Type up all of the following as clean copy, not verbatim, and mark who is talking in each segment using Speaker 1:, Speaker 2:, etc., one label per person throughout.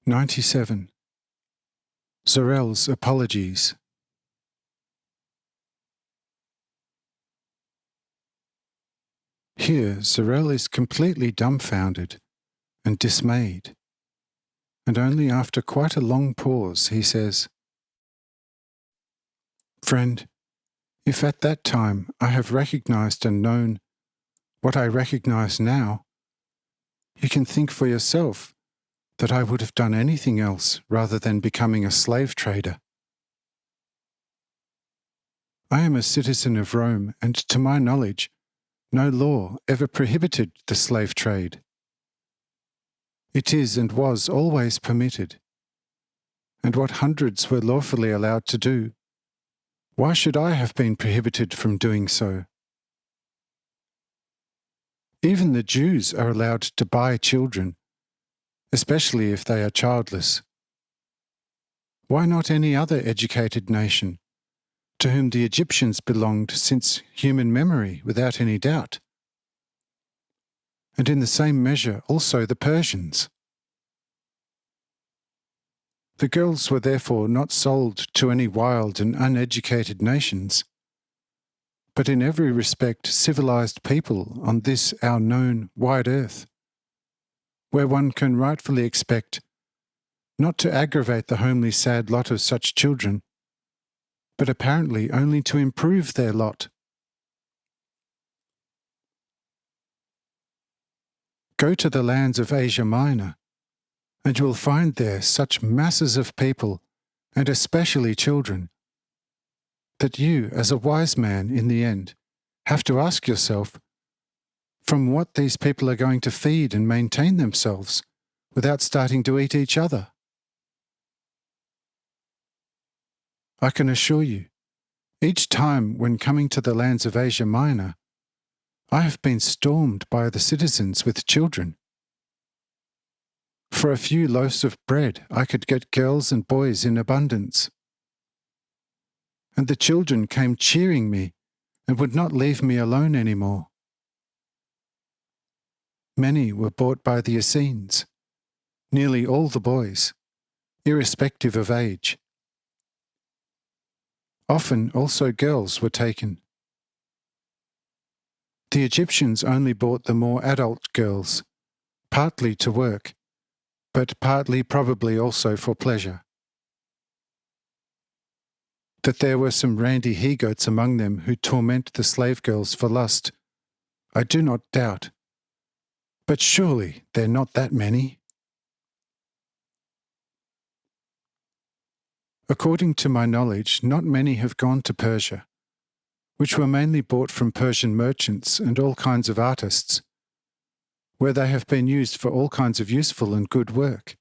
Speaker 1: 97. Zorel's Apologies. Here Zorel is completely dumbfounded and dismayed, and only after quite a long pause he says, "Friend, if at that time I have recognized and known what I recognize now, you can think for yourself that I would have done anything else rather than becoming a slave trader. I am a citizen of Rome, and to my knowledge, no law ever prohibited the slave trade. It is and was always permitted. And what hundreds were lawfully allowed to do, why should I have been prohibited from doing so? Even the Jews are allowed to buy children, especially if they are childless. Why not any other educated nation, to whom the Egyptians belonged since human memory, without any doubt? And in the same measure also the Persians. The girls were therefore not sold to any wild and uneducated nations, but in every respect civilized people on this our known wide earth, where one can rightfully expect not to aggravate the homely sad lot of such children, but apparently only to improve their lot. Go to the lands of Asia Minor, and you will find there such masses of people, and especially children, that you, as a wise man in the end, have to ask yourself from what these people are going to feed and maintain themselves without starting to eat each other. I can assure you, each time when coming to the lands of Asia Minor, I have been stormed by the citizens with children. For a few loaves of bread, I could get girls and boys in abundance. And the children came cheering me and would not leave me alone any more. Many were bought by the Essenes, nearly all the boys, irrespective of age. Often also girls were taken. The Egyptians only bought the more adult girls, partly to work, but partly probably also for pleasure. That there were some randy he-goats among them who torment the slave girls for lust, I do not doubt. But surely they're not that many. According to my knowledge, not many have gone to Persia, which were mainly bought from Persian merchants and all kinds of artists, where they have been used for all kinds of useful and good work.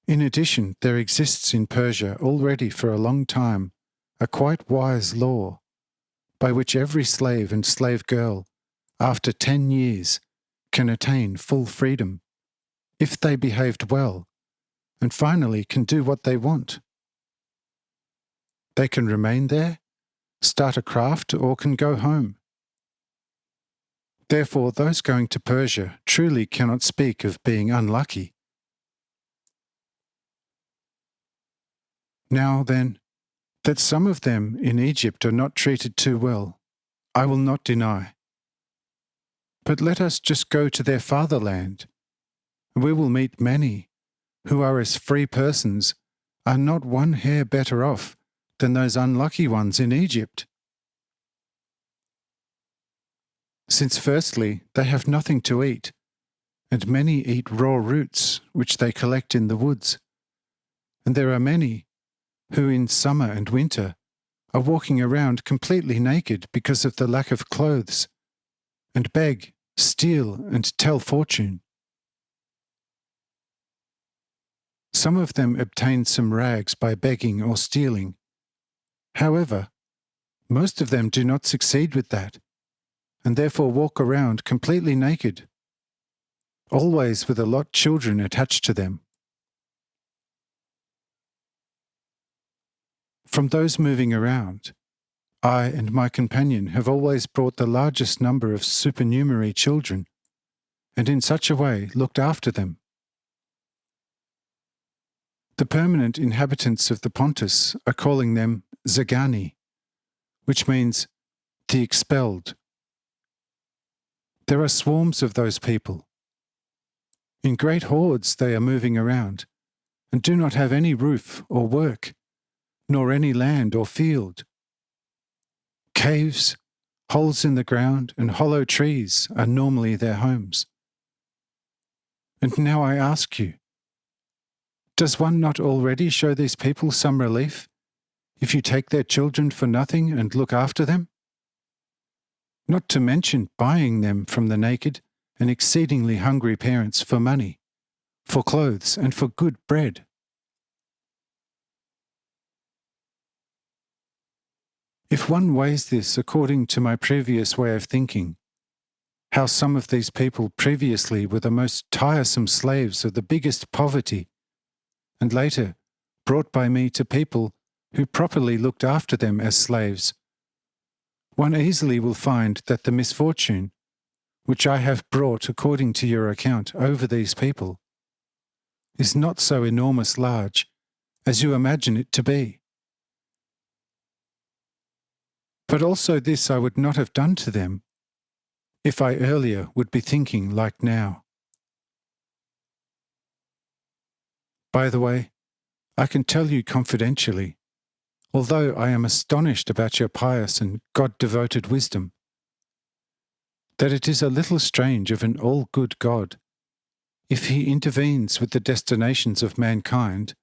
Speaker 1: In addition, there exists in Persia already for a long time a quite wise law, by which every slave and slave girl, after 10 years, can attain full freedom, if they behaved well, and finally can do what they want. They can remain there, start a craft, or can go home. Therefore, those going to Persia truly cannot speak of being unlucky. Now then, that some of them in Egypt are not treated too well, I will not deny. But let us just go to their fatherland, and we will meet many who are as free persons, are not one hair better off than those unlucky ones in Egypt. Since firstly, they have nothing to eat, and many eat raw roots which they collect in the woods, and there are many who in summer and winter are walking around completely naked because of the lack of clothes, and beg, steal, and tell fortune. Some of them obtain some rags by begging or stealing. However, most of them do not succeed with that, and therefore walk around completely naked, always with a lot of children attached to them. From those moving around, I and my companion have always brought the largest number of supernumerary children, and in such a way looked after them. The permanent inhabitants of the Pontus are calling them Zagani, which means the expelled. There are swarms of those people. In great hordes they are moving around, and do not have any roof or work, nor any land or field. Caves, holes in the ground, and hollow trees are normally their homes. And now I ask you, does one not already show these people some relief if you take their children for nothing and look after them? Not to mention buying them from the naked and exceedingly hungry parents for money, for clothes, and for good bread. If one weighs this according to my previous way of thinking, how some of these people previously were the most tiresome slaves of the biggest poverty, and later brought by me to people who properly looked after them as slaves, one easily will find that the misfortune, which I have brought according to your account over these people, is not so enormous large as you imagine it to be. But also this I would not have done to them if I earlier would be thinking like now. By the way, I can tell you confidentially, although I am astonished about your pious and God-devoted wisdom, that it is a little strange of an all-good God, if he intervenes with the destinations of mankind,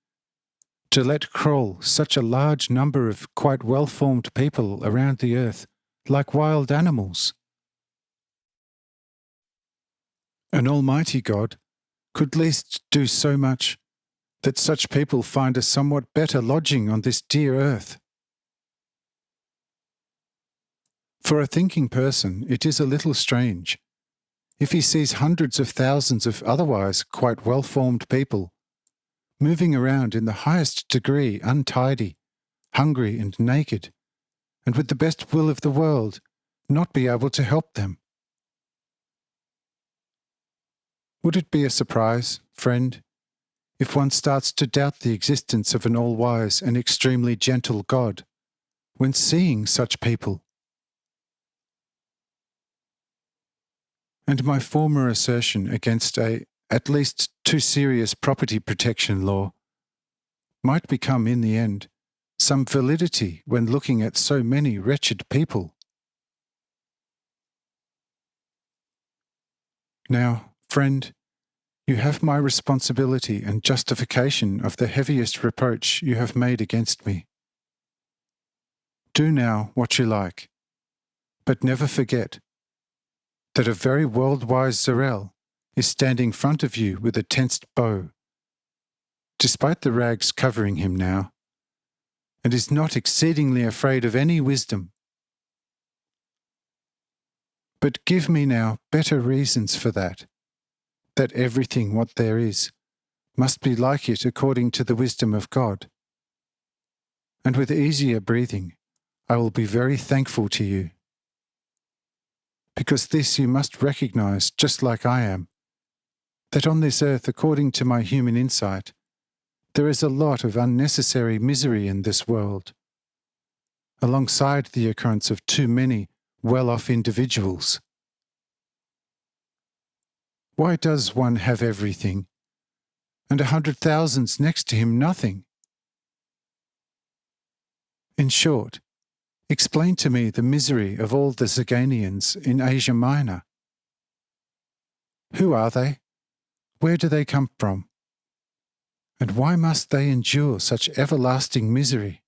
Speaker 1: to let crawl such a large number of quite well-formed people around the earth like wild animals. An almighty God could least do so much that such people find a somewhat better lodging on this dear earth. For a thinking person, it is a little strange, if he sees hundreds of thousands of otherwise quite well-formed people moving around in the highest degree untidy, hungry and naked, and with the best will of the world not be able to help them. Would it be a surprise, friend, if one starts to doubt the existence of an all-wise and extremely gentle God when seeing such people? And my former assertion against at least too serious property protection law might become in the end some validity when looking at so many wretched people. Now, friend, you have my responsibility and justification of the heaviest reproach you have made against me. Do now what you like, but never forget that a very world-wise Zarel is standing front of you with a tensed bow, despite the rags covering him now, and is not exceedingly afraid of any wisdom. But give me now better reasons for that everything what there is must be like it according to the wisdom of God. And with easier breathing, I will be very thankful to you. Because this you must recognize, just like I am, that on this earth, according to my human insight, there is a lot of unnecessary misery in this world, alongside the occurrence of too many well-off individuals. Why does one have everything, and 100,000s next to him nothing? In short, explain to me the misery of all the Zaganians in Asia Minor. Who are they? Where do they come from? And why must they endure such everlasting misery?